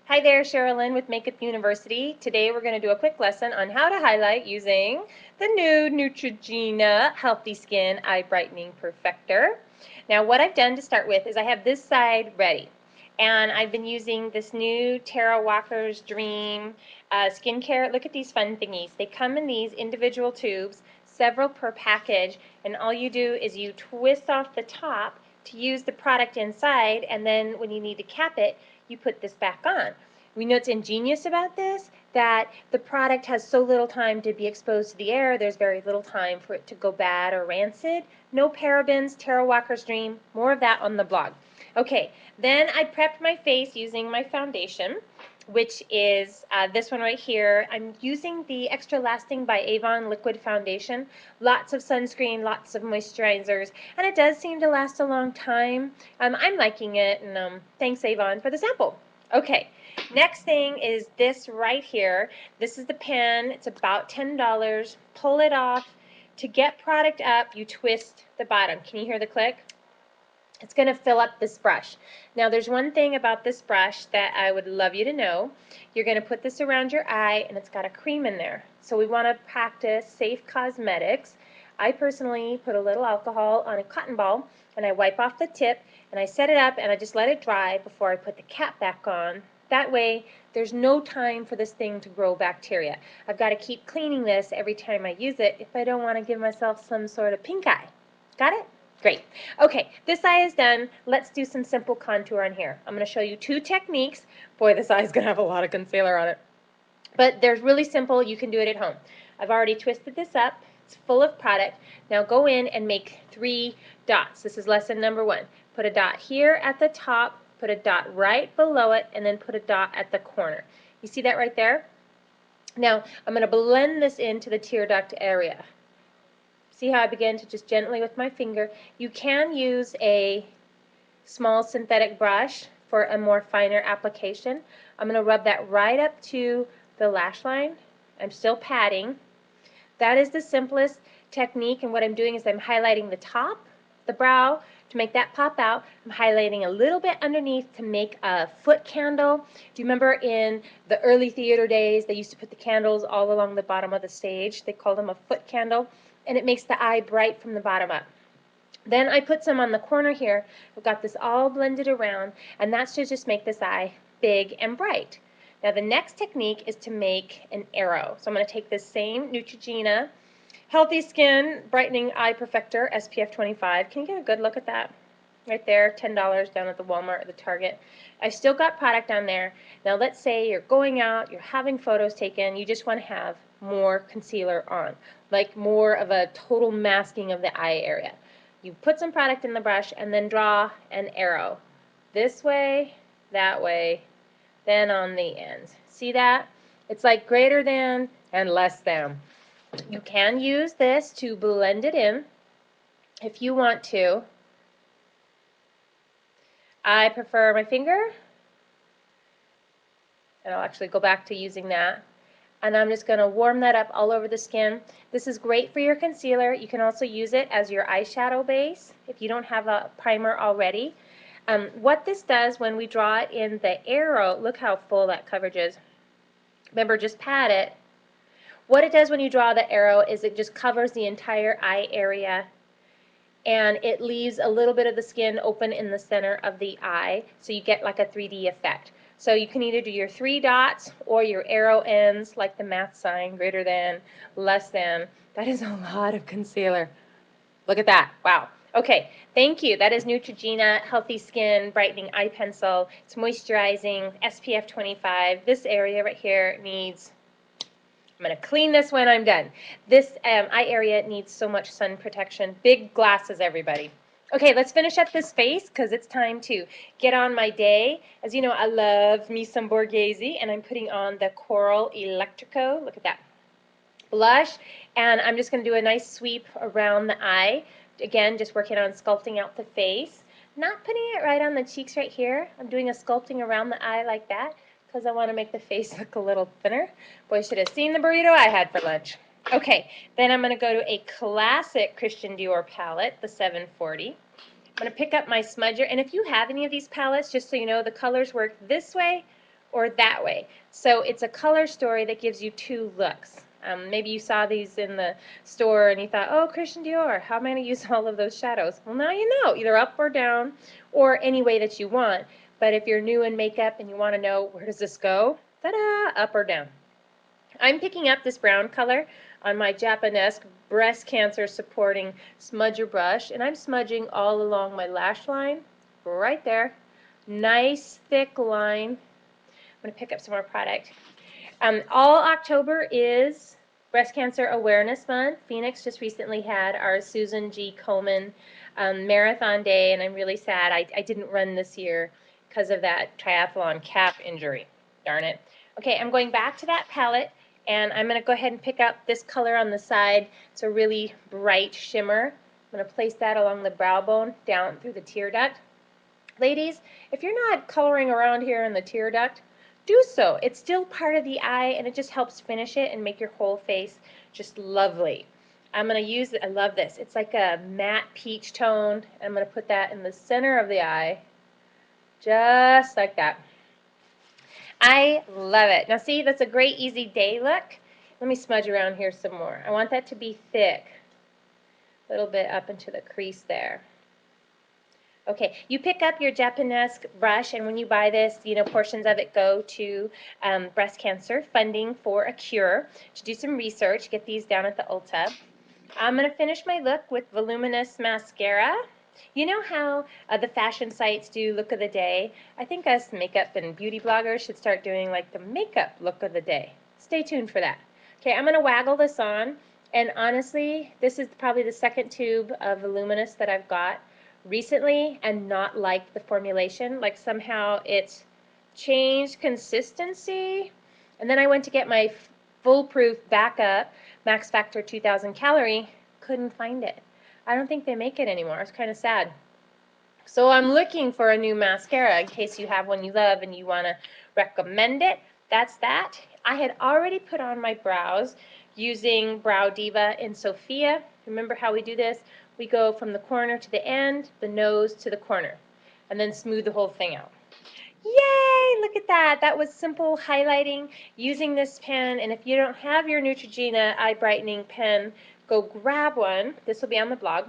Hi there, Sherilyn with Makeup University. Today we're going to do a quick lesson on how to highlight using the new Neutrogena Healthy Skin Eye Brightening Perfector. Now what I've done to start with is I have this side ready. And I've been using this new Tara Walker's Dream skincare. Look at these fun thingies. They come in these individual tubes, several per package, and all you do is you twist off the top to use the product inside, and then when you need to cap it, you put this back on. We know what's ingenious about this, that the product has so little time to be exposed to the air, there's very little time for it to go bad or rancid. No parabens, Tara Walker's Dream, more of that on the blog. Okay, then I prepped my face using my foundation, which is this one right here. I'm using the Extra Lasting by Avon Liquid Foundation. Lots of sunscreen, lots of moisturizers, and it does seem to last a long time. I'm liking it, and thanks Avon for the sample. Okay, next thing is this right here. This is the pen. It's about $10. Pull it off. To get product up, you twist the bottom. Can you hear the click? It's going to fill up this brush. Now there's one thing about this brush that I would love you to know. You're going to put this around your eye and it's got a cream in there. So we want to practice safe cosmetics. I personally put a little alcohol on a cotton ball and I wipe off the tip and I set it up and I just let it dry before I put the cap back on. That way there's no time for this thing to grow bacteria. I've got to keep cleaning this every time I use it if I don't want to give myself some sort of pink eye. Got it? Great. Okay, this eye is done. Let's do some simple contour on here. I'm going to show you two techniques. Boy, this eye is going to have a lot of concealer on it. But they're really simple. You can do it at home. I've already twisted this up. It's full of product. Now go in and make 3 dots. This is lesson number 1. Put a dot here at the top, put a dot right below it, and then put a dot at the corner. You see that right there? Now I'm going to blend this into the tear duct area. See how I begin to just gently with my finger. You can use a small synthetic brush for a more finer application. I'm going to rub that right up to the lash line. I'm still patting. That is the simplest technique, and what I'm doing is I'm highlighting the top, the brow, to make that pop out. I'm highlighting a little bit underneath to make a foot candle. Do you remember in the early theater days they used to put the candles all along the bottom of the stage? They called them a foot candle, and it makes the eye bright from the bottom up. Then I put some on the corner here. I've got this all blended around, and that's to just make this eye big and bright. Now the next technique is to make an arrow. So I'm going to take this same Neutrogena Healthy Skin Brightening Eye Perfector SPF 25. Can you get a good look at that? Right there, $10 down at the Walmart or the Target. I've still got product on there. Now let's say you're going out, you're having photos taken, you just want to have more concealer on, like more of a total masking of the eye area. You put some product in the brush and then draw an arrow. This way, that way, then on the ends. See that? It's like greater than and less than. You can use this to blend it in if you want to. I prefer my finger, and I'll actually go back to using that. And I'm just going to warm that up all over the skin. This is great for your concealer. You can also use it as your eyeshadow base if you don't have a primer already. What this does when we draw it in the arrow, look how full that coverage is. Remember, just pat it. What it does when you draw the arrow is it just covers the entire eye area, and it leaves a little bit of the skin open in the center of the eye, so you get like a 3D effect. So you can either do your 3 dots or your arrow ends, like the math sign, greater than, less than. That is a lot of concealer. Look at that. Wow. Okay, thank you. That is Neutrogena Healthy Skin Brightening Eye Pencil. It's moisturizing, SPF 25. This area right here needs, I'm going to clean this when I'm done. This eye area needs so much sun protection. Big glasses, everybody. Okay, let's finish up this face because it's time to get on my day. As you know, I love me some Borghese, and I'm putting on the Coral Electrico. Look at that. Blush, and I'm just going to do a nice sweep around the eye. Again, just working on sculpting out the face. Not putting it right on the cheeks right here. I'm doing a sculpting around the eye like that because I want to make the face look a little thinner. Boy, you should have seen the burrito I had for lunch. Okay, then I'm going to go to a classic Christian Dior palette, the 740. I'm going to pick up my smudger, and if you have any of these palettes, just so you know, the colors work this way or that way. So it's a color story that gives you two looks. Maybe you saw these in the store and you thought, oh, Christian Dior, how am I going to use all of those shadows? Well, now you know, either up or down or any way that you want. But if you're new in makeup and you want to know where does this go, ta-da, up or down. I'm picking up this brown color on my Japanesque breast cancer supporting smudger brush, and I'm smudging all along my lash line, right there. Nice thick line. I'm going to pick up some more product. All October is Breast Cancer Awareness Month. Phoenix just recently had our Susan G. Komen Marathon Day, and I'm really sad I didn't run this year because of that triathlon calf injury. Darn it. Okay, I'm going back to that palette, and I'm going to go ahead and pick up this color on the side. It's a really bright shimmer. I'm going to place that along the brow bone down through the tear duct. Ladies, if you're not coloring around here in the tear duct, do so. It's still part of the eye, and it just helps finish it and make your whole face just lovely. I'm going to use, I love this. It's like a matte peach tone. I'm going to put that in the center of the eye, just like that. I love it. Now see, that's a great easy day look. Let me smudge around here some more. I want that to be thick, a little bit up into the crease there. Okay, you pick up your Japanesque brush, and when you buy this, you know, portions of it go to breast cancer funding for a cure. To do some research, get these down at the Ulta. I'm going to finish my look with voluminous mascara. You know how the fashion sites do look of the day? I think us makeup and beauty bloggers should start doing like the makeup look of the day. Stay tuned for that. Okay, I'm going to waggle this on, and honestly, this is probably the second tube of voluminous that I've got recently and not like the formulation. Like somehow it's changed consistency. And then I went to get my foolproof backup Max Factor 2000 calorie, couldn't find it. I don't think they make it anymore. It's kind of sad. So I'm looking for a new mascara in case you have one you love and you want to recommend it. That's that. I had already put on my brows using Brow Diva in Sophia. Remember how we do this? We go from the corner to the end, the nose to the corner, and then smooth the whole thing out. Yay! Look at that. That was simple highlighting using this pen. And if you don't have your Neutrogena eye brightening pen, go grab one. This will be on the blog.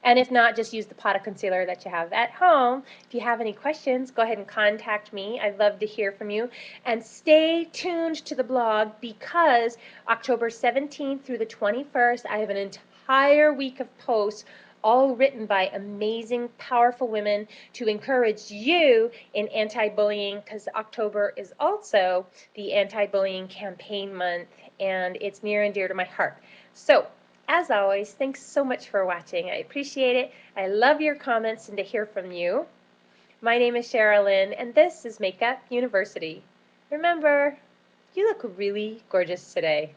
And if not, just use the pot of concealer that you have at home. If you have any questions, go ahead and contact me. I'd love to hear from you. And stay tuned to the blog because October 17th through the 21st, I have an entire week of posts all written by amazing, powerful women to encourage you in anti-bullying, because October is also the anti-bullying campaign month, and it's near and dear to my heart. So, as always, thanks so much for watching. I appreciate it. I love your comments and to hear from you. My name is Sherilyn, and this is Makeup University. Remember, you look really gorgeous today.